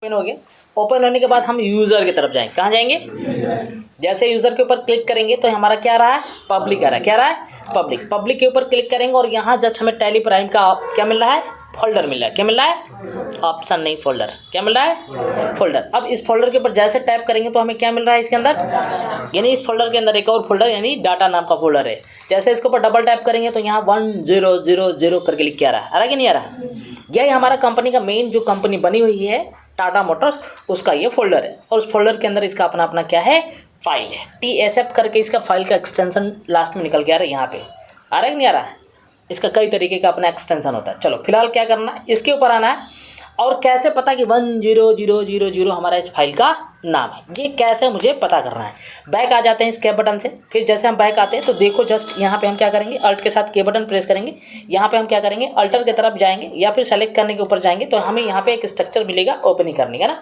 Open हो गया। Open होने के बाद हम यूज़र की तरफ जाएंगे। कहाँ जाएंगे? जैसे यूज़र के ऊपर क्लिक करेंगे तो हमारा क्या रहा है? पब्लिक आ रहा है। क्या रहा है? पब्लिक। पब्लिक के ऊपर क्लिक करेंगे और यहाँ जस्ट हमें टैली प्राइम का क्या मिल रहा है? फोल्डर मिल रहा है। क्या मिल रहा है? ऑप्शन नहीं, फोल्डर। क्या मिल रहा है? फोल्डर। अब इस फोल्डर के ऊपर जैसे टैप करेंगे तो हमें क्या मिल रहा है इसके अंदर? यानी इस फोल्डर के अंदर एक और फोल्डर यानी डाटा नाम का फोल्डर है। जैसे इसके ऊपर डबल टैप करेंगे तो यहाँ 1000 करके लिख के आ रहा है कि नहीं आ रहा? यही हमारा कंपनी का मेन जो कंपनी बनी हुई है टाटा मोटर्स, उसका ये फोल्डर है। और उस फोल्डर के अंदर इसका अपना अपना क्या है? फाइल है। TSF करके इसका फाइल का एक्सटेंशन लास्ट में निकल के आ रहा है। यहाँ पे आ रहा है कि नहीं आ रहा है? इसका कई तरीके का अपना एक्सटेंशन होता है। चलो फिलहाल क्या करना है, इसके ऊपर आना है। और कैसे पता कि 100000 हमारा इस फाइल का नाम है, ये कैसे मुझे पता करना है? बैक आ जाते हैं इस के बटन से। फिर जैसे हम बैक आते हैं तो देखो जस्ट यहाँ पे हम क्या करेंगे, अल्ट के साथ के बटन प्रेस करेंगे। यहाँ पे हम क्या करेंगे, अल्टर की तरफ जाएंगे या फिर सेलेक्ट करने के ऊपर जाएंगे तो हमें यहाँ पे एक स्ट्रक्चर मिलेगा ओपनिंग करने का ना।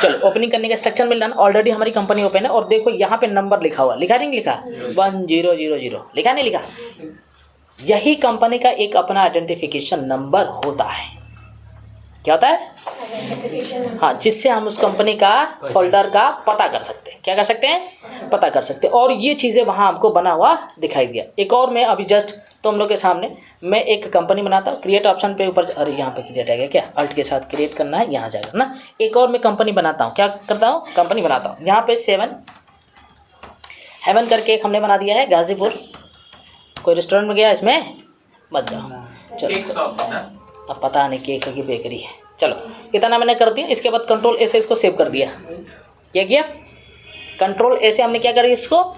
चलो ओपनिंग करने का स्ट्रक्चर मिल रहा है। ऑलरेडी हमारी कंपनी ओपन है और देखो यहाँ पे नंबर लिखा हुआ, लिखा नहीं लिखा? 1000 लिखा नहीं लिखा? यही कंपनी का एक अपना आइडेंटिफिकेशन नंबर होता है। क्या होता है? हाँ, जिससे हम उस कंपनी का फोल्डर का पता कर सकते हैं। क्या कर सकते हैं? पता कर सकते हैं। और ये चीज़ें वहाँ हमको बना हुआ दिखाई दिया। एक और मैं अभी जस्ट तुम लोग के सामने मैं एक कंपनी बनाता हूँ। क्रिएट ऑप्शन पे ऊपर, अरे यहाँ पे क्रिएट आ गया क्या? अल्ट के साथ क्रिएट करना है, यहाँ जाएगा ना। एक और मैं कंपनी बनाता हूँ। क्या करता हूँ? कंपनी बनाता हूँ। यहाँ पे 7 हेवन करके एक हमने बना दिया है गाजीपुर। कोई रेस्टोरेंट में गया इसमें मत जाओ। चलो अब पता नहीं केक की बेकरी है। चलो इतना मैंने कर दिया। इसके बाद कंट्रोल ए से इसको सेव कर दिया। क्या किया? कंट्रोल ए से हमने क्या करी, इसको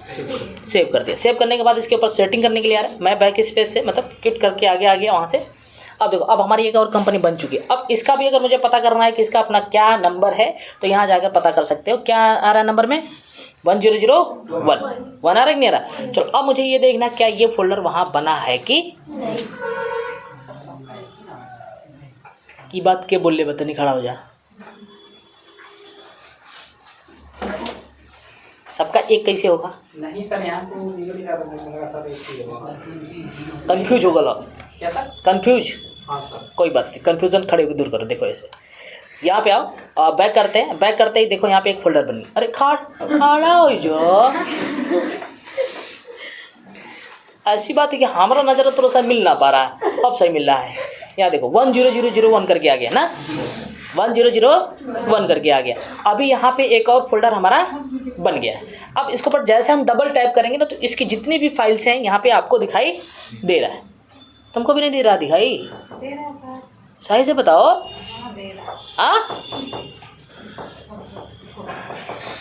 सेव कर दिया। सेव करने के बाद इसके ऊपर सेटिंग करने के लिए आ रहा है। मैं बैक स्पेस से मतलब क्विट करके आगे आ गया वहाँ से। अब देखो अब हमारी एक और कंपनी बन चुकी है। अब इसका भी अगर मुझे पता करना है कि इसका अपना क्या नंबर है तो यहाँ जाकर पता कर सकते हो। क्या आ रहा है नंबर में? 1001 आ रहा है कि नहीं आ रहा? चलो अब मुझे ये देखना क्या ये फोल्डर वहाँ बना है कि की बात के बोले बता नहीं, खड़ा हो जा। सबका एक कैसे होगा? नहीं सर, यहाँ से वो निकल ही रहा था, मेरा सर एक ही होगा। कंफ्यूज होगा लोग। क्या सर? कंफ्यूज? हाँ सर। कोई बात नहीं, कंफ्यूजन खड़े होकर दूर करो। देखो ऐसे यहाँ पे आओ, बैक करते हैं। बैक करते ही देखो यहाँ पे एक फोल्डर बनी। अरे खड़ा हो जो। ऐसी बात है कि हमारा नज़र थोड़ा सा मिल ना पा रहा है, अब सही मिल रहा है। यहाँ देखो 10001 करके आ गया ना, 1001 करके आ गया। अभी यहाँ पे एक और फोल्डर हमारा बन गया है। अब इसके ऊपर जैसे हम डबल टैप करेंगे ना तो इसकी जितनी भी फाइल्स हैं यहाँ पे आपको दिखाई दे रहा है। तुमको भी नहीं दे रहा दिखाई? दे रहा है सर। सही से बताओ। हाँ दे रहा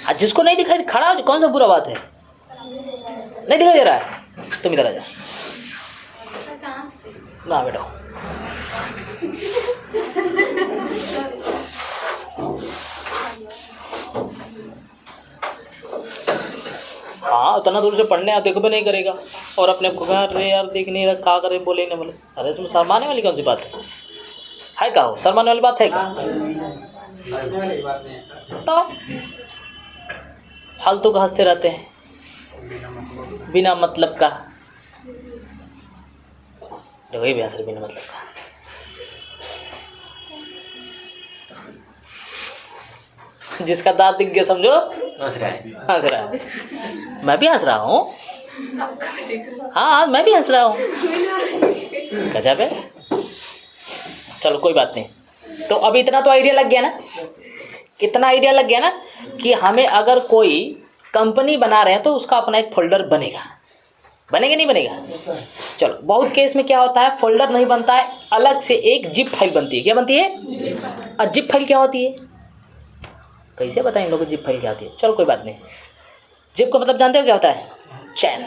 है। जिसको नहीं दिखाई खड़ा हो, कौन सा बुरा बात है? नहीं दिखाई दे रहा है? तुम इधर आ जा ना बेटा। हाँ उतना दूर से पढ़ने आप देखो भी नहीं करेगा और अपने को कहा अरे यार देख नहीं रहा, कहा करे बोले नहीं बोले। अरे इसमें शर्माने वाली कौन सी बात है? क्या हो शर्माने वाली बात है क्या? तो फालतू का हंसते रहते हैं बिना मतलब का। देखो ये भी हंस रहे बिना मतलब का। जिसका दांत दिख गया समझो हंस रहा है। मैं भी हंस रहा हूँ। हाँ मैं भी हंस रहा हूँ। गजब है। चलो कोई बात नहीं। तो अभी इतना तो आइडिया लग गया ना, कितना आइडिया लग गया ना कि हमें अगर कोई कंपनी बना रहे हैं तो उसका अपना एक फोल्डर बनेगा। बनेगा नहीं बनेगा? चलो बहुत केस में क्या होता है, फोल्डर नहीं बनता है, अलग से एक जिप फाइल बनती है। क्या बनती है? और जिप फाइल क्या होती है? कैसे बताएं इन लोगों को जिप फाइल क्या होती है? चलो कोई बात नहीं। जिप का मतलब जानते हो क्या होता है? चैन।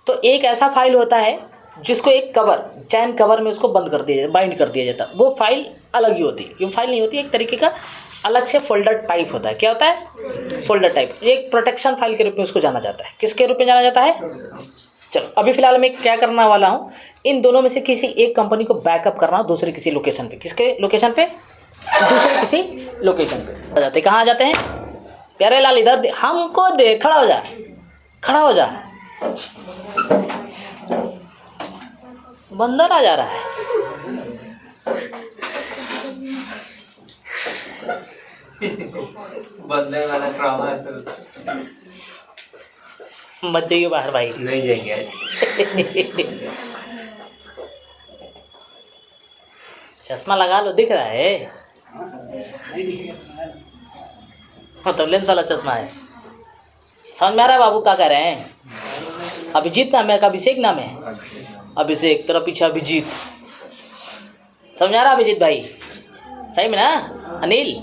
तो एक ऐसा फाइल होता है जिसको एक कवर, चैन कवर में उसको बंद कर दिया जाता, बाइंड कर दिया जाता। वो फाइल अलग ही होती है। ये फाइल नहीं होती, एक तरीके का अलग से फोल्डर टाइप होता है। क्या होता है? Folder type. एक प्रोटेक्शन फाइल के रूप में उसको जाना जाता है। किसके रूप में जाना जाता है? चलो अभी फिलहाल मैं क्या करना वाला हूँ, इन दोनों में से किसी एक कंपनी को बैकअप करना दूसरे किसी लोकेशन पे। किसके लोकेशन पे? दूसरे किसी लोकेशन पे आ जाते। कहाँ आ जाते हैं? प्यारे लाल इधर हमको दे, खड़ा हो जा, खड़ा हो जा। बंदर आ जा रहा है। बदलने वाला ड्रामा है सर उसका। मत जाइए बाहर भाई। नहीं जाएंगे आज। चश्मा लगा लो, दिख रहा है। नहीं दिखेगा। हाँ तो लेंस वाला चश्मा है। समझ में आ रहा है बाबू क्या कह रहे हैं? अभिजीत नाम है का अभिषेक नाम है? अभिषेक तेरा पीछे अभिजीत। समझ आ रहा अभिजीत भाई? सही में ना? अनिल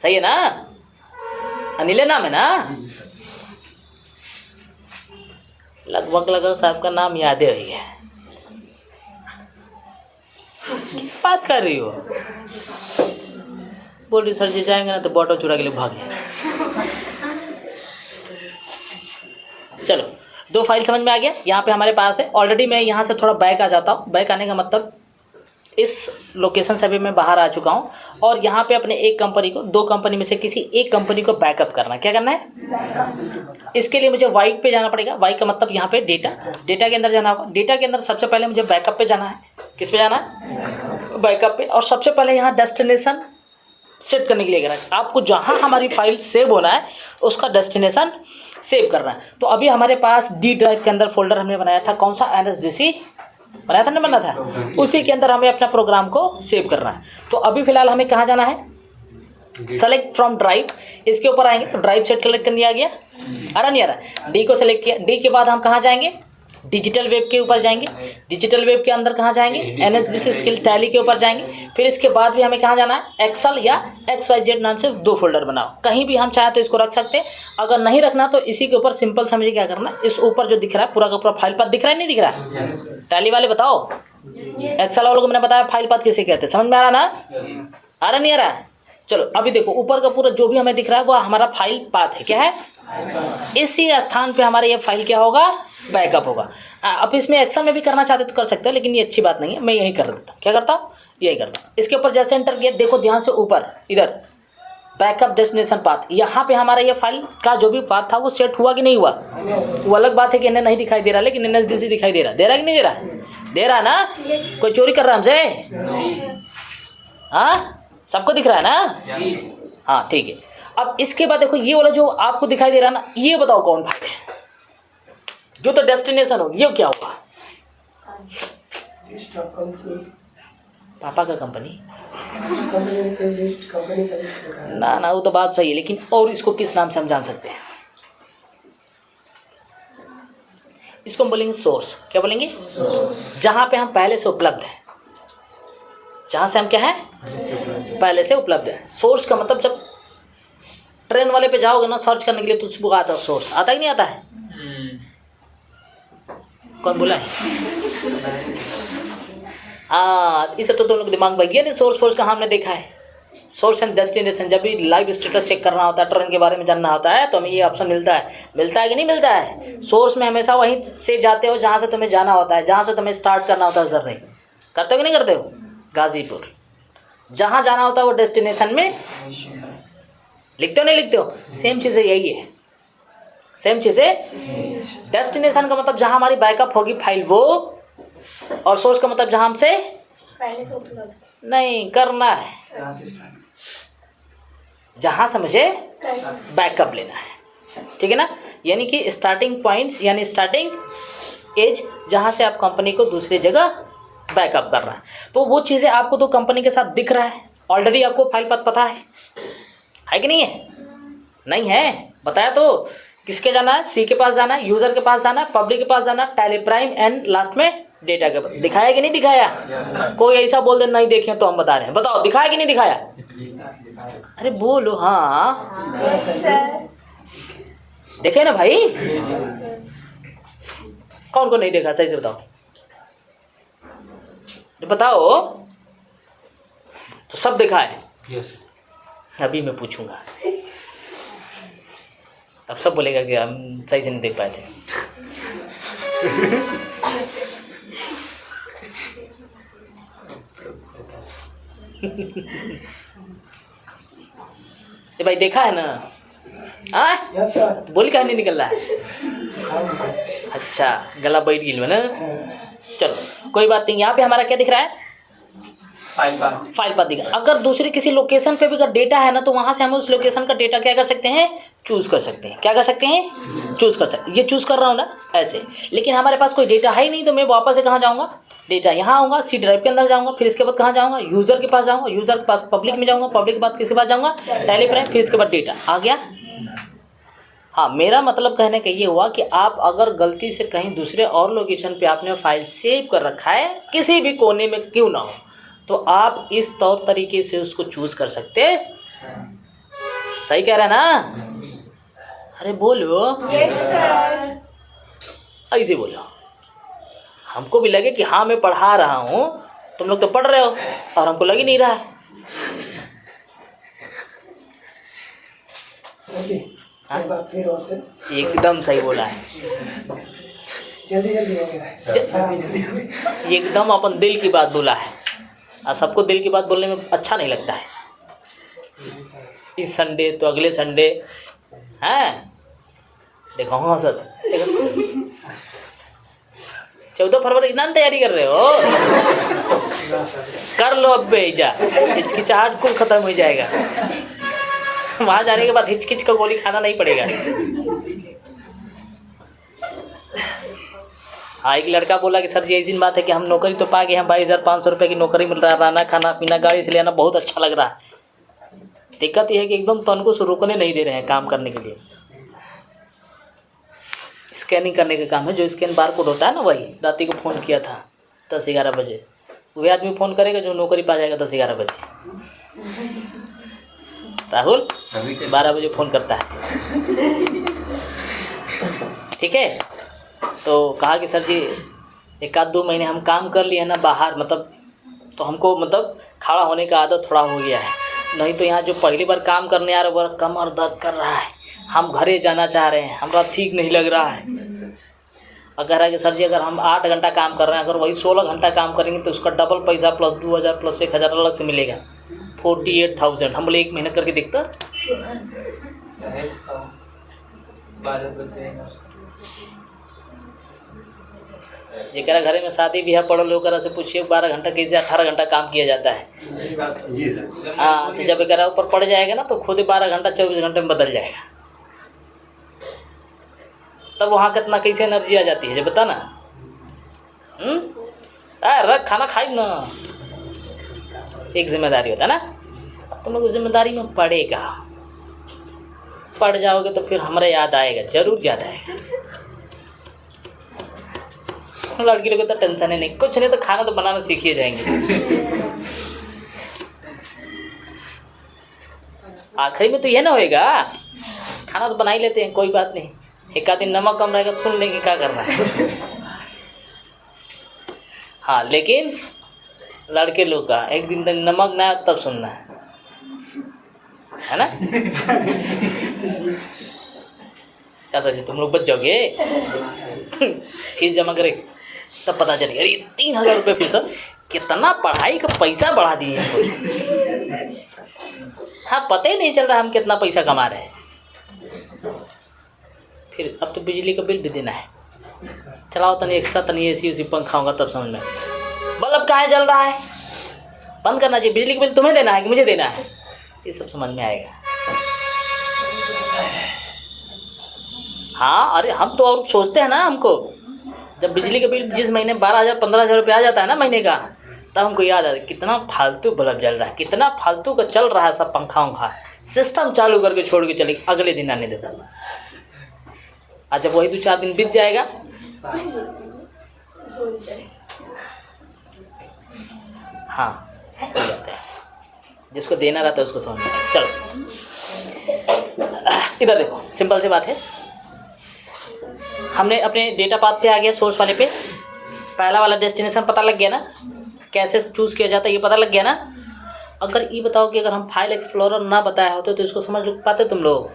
सही है ना? अनिल नाम है ना? लगभग साहब का नाम याद है ही है। क्या बात कर रही हो? बोल रही सर जी जाएंगे ना तो बॉटल चुरा के लिए भाग गए। चलो 2 फाइल समझ में आ गया। यहाँ पे हमारे पास है ऑलरेडी। मैं यहाँ से थोड़ा बैक आ जाता हूँ। बैक आने का मतलब इस लोकेशन से भी मैं बाहर आ चुका हूँ और यहाँ पे अपने एक कंपनी को 2 कंपनी में से किसी एक कंपनी को बैकअप करना। क्या करना है? इसके लिए मुझे वाई पे जाना पड़ेगा। वाई का मतलब यहाँ पे डेटा के अंदर जाना होगा। डेटा के अंदर सबसे पहले मुझे बैकअप पे जाना है। किस पे जाना है? बैकअप पे। और सबसे पहले यहाँ डेस्टिनेशन सेट करने के लिए करना है। आपको जहाँ हमारी फाइल सेव होना है उसका डेस्टिनेशन सेव करना है। तो अभी हमारे पास डी ड्राइव के अंदर फोल्डर हमने बनाया था। कौन सा? NSDC बनाया था ना? बना था। उसी के अंदर हमें अपना प्रोग्राम को सेव करना है। तो अभी फ़िलहाल हमें कहाँ जाना है? Select from drive. इसके ऊपर आएंगे तो ड्राइव सेट सेलेक्ट कर दिया गया। आ रहा नहीं आ रहा? डी को सेलेक्ट किया। डी के बाद हम कहाँ जाएंगे? डिजिटल वेब के ऊपर जाएंगे। डिजिटल वेब के अंदर कहाँ जाएंगे? NSDC स्किल टैली के ऊपर जाएंगे। फिर इसके बाद भी हमें कहाँ जाना है? एक्सेल या XYZ नाम से 2 फोल्डर बनाओ। कहीं भी हम चाहे तो इसको रख सकते हैं। अगर नहीं रखना तो इसी के ऊपर सिंपल समझिए क्या करना है। इस ऊपर जो दिख रहा है पूरा का पूरा फाइल पाथ दिख रहा है नहीं दिख रहा है? टैली वाले बताओ। एक्सेल वालों को मैंने बताया फाइल पाथ किसे कहते हैं। समझ में आ रहा ना? आ रहा नहीं आ रहा है? चलो अभी देखो ऊपर का पूरा जो भी हमें दिख रहा है वो हमारा फाइल पाथ है। क्या है? इसी स्थान पे हमारे ये फाइल क्या होगा? बैकअप होगा। अब इसमें एक्सेल में भी करना चाहते तो कर सकते हैं लेकिन ये अच्छी बात नहीं है। मैं यही कर देता हूँ। क्या करता हूँ? यही करता हूँ। इसके ऊपर जैसे एंटर किया देखो ध्यान से ऊपर इधर बैकअप डेस्टिनेशन पाथ। यहाँ पे हमारा ये फाइल का जो भी पाथ था वो सेट हुआ कि नहीं हुआ? वो अलग बात है कि इन्हें नहीं दिखाई दे रहा लेकिन NSDC दिखाई दे रहा है। दे रहा कि नहीं दे रहा? दे रहा ना? कोई चोरी कर रहा है हमसे? हाँ सबको दिख रहा है ना? हाँ ठीक है। अब इसके बाद देखो ये वाला जो आपको दिखाई दे रहा है ना, ये बताओ कौन फाइल है? जो तो डेस्टिनेशन हो ये क्या होगा? पापा का कंपनी ना वो तो बात सही है लेकिन और इसको किस नाम से हम जान सकते हैं? इसको हम बोलेंगे सोर्स। क्या बोलेंगे? जहाँ पे हम पहले से उपलब्ध हैं। जहाँ से हम क्या है? पहले से उपलब्ध है। सोर्स का मतलब जब ट्रेन वाले पे जाओगे ना सर्च करने के लिए तो उसको आता है सोर्स। आता है कि नहीं आता है? कौन बोला है? हाँ इसे तो तुम लोग दिमाग में गया नहीं। सोर्स का हमने देखा है। सोर्स एंड डेस्टिनेशन जब भी लाइव स्टेटस चेक करना होता है, ट्रेन के बारे में जानना होता है तो हमें ये ऑप्शन मिलता है। मिलता है कि नहीं मिलता है? सोर्स में हमेशा वहीं से जाते हो जहाँ से तुम्हें जाना होता है, जहाँ से तुम्हें स्टार्ट करना होता है। सर नहीं करते हो कि नहीं करते हो? गाजीपुर जहाँ जाना होता है वो डेस्टिनेशन में लिखते हो नहीं लिखते हो? सेम चीज़ें यही है। सेम चीज़ें। डेस्टिनेशन का मतलब जहाँ हमारी बैकअप होगी फाइल वो, और सोर्स का मतलब जहाँ हमसे पहले से उपलब्ध नहीं करना है, जहाँ से मुझे बैकअप लेना है। ठीक है ना? यानी कि स्टार्टिंग पॉइंट्स यानी स्टार्टिंग एज जहाँ से आप कंपनी को दूसरी जगह बैकअप कर रहा है। तो वो चीज़ें आपको तो कंपनी के साथ दिख रहा है। ऑलरेडी आपको फाइल पाथ पता है कि नहीं है? नहीं है? बताया तो। किसके जाना है? सी के पास जाना है, यूज़र के पास जाना है, पब्लिक के पास जाना है, टैली प्राइम एंड लास्ट में डेटा के पास। दिखाया कि नहीं दिखाया? कोई ऐसा बोल दे नहीं देखे तो हम बता रहे हैं। बताओ दिखाया कि नहीं दिखाया? अरे बोलो हाँ देखे ना भाई? कौन को नहीं देखा सही से बताओ? बताओ तो सब देखा है? अभी मैं पूछूंगा अब सब बोलेगा कि हम सही से नहीं देख पाए थे। ये भाई देखा है ना? हाँ बोल क्या नहीं निकल रहा है? अच्छा गला बैठ गिल में ना। चलो कोई बात नहीं। यहाँ पे हमारा क्या दिख रहा है? फाइल पाथ दिखा। अगर दूसरी किसी लोकेशन पे भी अगर डेटा है ना तो वहाँ से हम उस लोकेशन का डेटा क्या कर सकते हैं, चूज़ कर सकते हैं। क्या कर सकते हैं, चूज़ कर सकते हैं। ये चूज़ कर रहा हूँ ना ऐसे, लेकिन हमारे पास कोई डेटा है ही नहीं तो मैं वापस से कहाँ जाऊँगा, डेटा यहाँ आऊँगा, सी ड्राइव के अंदर जाऊँगा, फिर इसके बाद कहाँ जाऊँगा, यूज़र के पास जाऊँगा, यूज़र के पास पब्लिक में जाऊँगा, पब्लिक के बाद किसके पास जाऊँगा, टैली प्राइम, फिर इसके बाद डेटा आ गया। हाँ, मेरा मतलब कहने का ये हुआ कि आप अगर गलती से कहीं दूसरे और लोकेशन पे आपने फाइल सेव कर रखा है, किसी भी कोने में क्यों ना हो, तो आप इस तौर तरीके से उसको चूज़ कर सकते हैं। सही कह रहे हैं ना? अरे बोलो। ऐसे बोलो, हमको भी लगे कि हाँ मैं पढ़ा रहा हूँ, तुम लोग तो पढ़ रहे हो और हमको लग ही नहीं रहा है। एक बार फिर और से एकदम सही बोला है, जल्दी जल्दी हो गया। एकदम अपन दिल की बात बोला है। और सबको दिल की बात बोलने में अच्छा नहीं लगता है। इस संडे तो अगले संडे हैं, देखो हाँ सर, 14 फरवरी की तैयारी कर रहे हो, कर लो अब भेजा, हिचकिचाहट कुल खत्म हो जाएगा। वहाँ जाने के बाद हिचकिच का गोली खाना नहीं पड़ेगा। हाँ, एक लड़का बोला कि सर जी ऐसी बात है कि हम नौकरी तो पा गए हैं, 22,500 रुपये की नौकरी मिल रहा है, रहना खाना पीना गाड़ी से लेना बहुत अच्छा लग रहा है। दिक्कत यह है कि एकदम तनको से रुकने नहीं दे रहे हैं काम करने के लिए। स्कैनिंग करने का काम है, जो स्कैन बार कोड होता है ना, वही राती को फ़ोन किया था 10-11 बजे। वही आदमी फ़ोन करेगा जो नौकरी पा जाएगा 10-11 बजे। राहुल 12 बजे फ़ोन करता है, ठीक है। तो कहा कि सर जी 1-2 महीने हम काम कर लिए ना बाहर, मतलब तो हमको मतलब खड़ा होने का आदत थोड़ा हो गया है, नहीं तो यहाँ जो पहली बार काम करने आ रहे वो कमर दर्द कर रहा है, हम घरे जाना चाह रहे हैं, हमारा ठीक नहीं लग रहा है। अगर है कि सर जी अगर हम 8 घंटा काम कर रहे हैं, अगर वही 16 घंटा काम करेंगे तो उसका डबल पैसा प्लस 2,000 प्लस 1,000 अलग से मिलेगा, 48,000। हम बोले 1 महीना करके देखता। जेकरा घरे में शादी ब्याह पड़ल होकर से पूछिए 12 घंटा कैसे 18 घंटा काम किया जाता है। हाँ, तो जब एक ऊपर पड़ जाएगा ना तो खुद ही 12 घंटा 24 घंटे में बदल जाएगा। तब वहाँ कितना कैसे एनर्जी आ जाती है जब बता ना। रख खाना खाई ना, एक जिम्मेदारी होता है ना। तुम लोग जिम्मेदारी में पड़ेगा, पड़ जाओगे तो फिर हमारा याद आएगा, जरूर याद आएगा। लड़की लोग तो टेंशन है नहीं, कुछ नहीं तो खाना तो बनाना सीखिए जाएंगे। आखिरी में तो ये ना होएगा, खाना तो बना ही लेते हैं, कोई बात नहीं, एक आध दिन नमक कम रहेगा तो सुन लेंगे क्या करना है। हाँ, लेकिन लड़के लोग का एक दिन तक नमक ना तब सुनना है ना। क्या सोचे तुम लोग बच जाओगे। फीस जमा करे तब पता चलेगा, अरे 3,000 रुपये फीस, कितना पढ़ाई का पैसा बढ़ा दिए। हाँ, पता ही नहीं चल रहा हम कितना पैसा कमा रहे हैं। फिर अब तो बिजली का बिल भी देना है, चलाओ तनी एक्स्ट्रा, तनी एसी उसी पंखा होगा तब समझ में। बल्ब कहाँ जल रहा है, बंद करना चाहिए। बिजली का बिल तुम्हें देना है कि मुझे देना है, ये सब समझ में आएगा। हाँ, अरे हम तो और सोचते हैं ना, हमको जब बिजली का बिल जिस महीने 12,000 15,000 रुपये आ जाता है ना महीने का, तब हमको याद आता है कितना फालतू बल्ब जल रहा है, कितना फालतू का चल रहा है सब पंखा उंखा, सिस्टम चालू करके छोड़ के चले, अगले दिन आने देता। अच्छा, वही 2-4 दिन बीत जाएगा, हाँ हो जाता है। जिसको देना रहता है उसको समझ में आता है। चलो इधर देखो, सिंपल सी बात है। हमने अपने डेटा पाथ पे आ गया, सोर्स वाले पे पहला वाला डेस्टिनेशन पता लग गया ना, कैसे चूज़ किया जाता है ये पता लग गया ना। अगर ये बताओ कि अगर हम फाइल एक्सप्लोरर ना बताया होते तो इसको समझ पाते तुम लोग?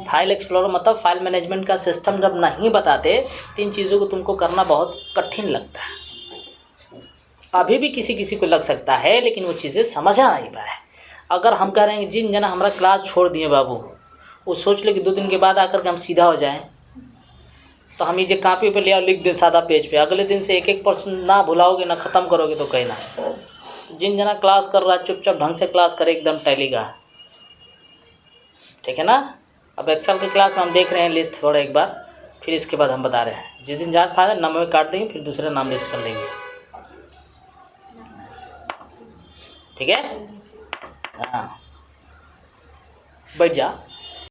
फाइल एक्सप्लोरर मतलब फाइल मैनेजमेंट का सिस्टम जब नहीं बताते, 3 चीज़ों को तुमको करना बहुत कठिन लगता है। अभी भी किसी किसी को लग सकता है, लेकिन वो चीज़ें समझा नहीं पाए। अगर हम कह रहे हैं जिन जना हमारा क्लास छोड़ दिए बाबू, वो सोच ले कि 2 दिन के बाद आकर के हम सीधा हो जाएं, तो हम ये कॉपी पे ले आओ, लिख दे सादा पेज पे, अगले दिन से 1% ना भुलाओगे ना ख़त्म करोगे तो कहना। जिन जना क्लास कर रहा है चुपचाप ढंग से क्लास करे, एकदम टैली का, ठीक है ना। अब एक्सेल की क्लास में हम देख रहे हैं लिस्ट थोड़ा एक बार, फिर इसके बाद हम बता रहे हैं। जिस दिन जांच फायदा नाम में काट देंगे, फिर दूसरा नाम लिस्ट कर लेंगे, ठीक है। हाँ बैठ जा।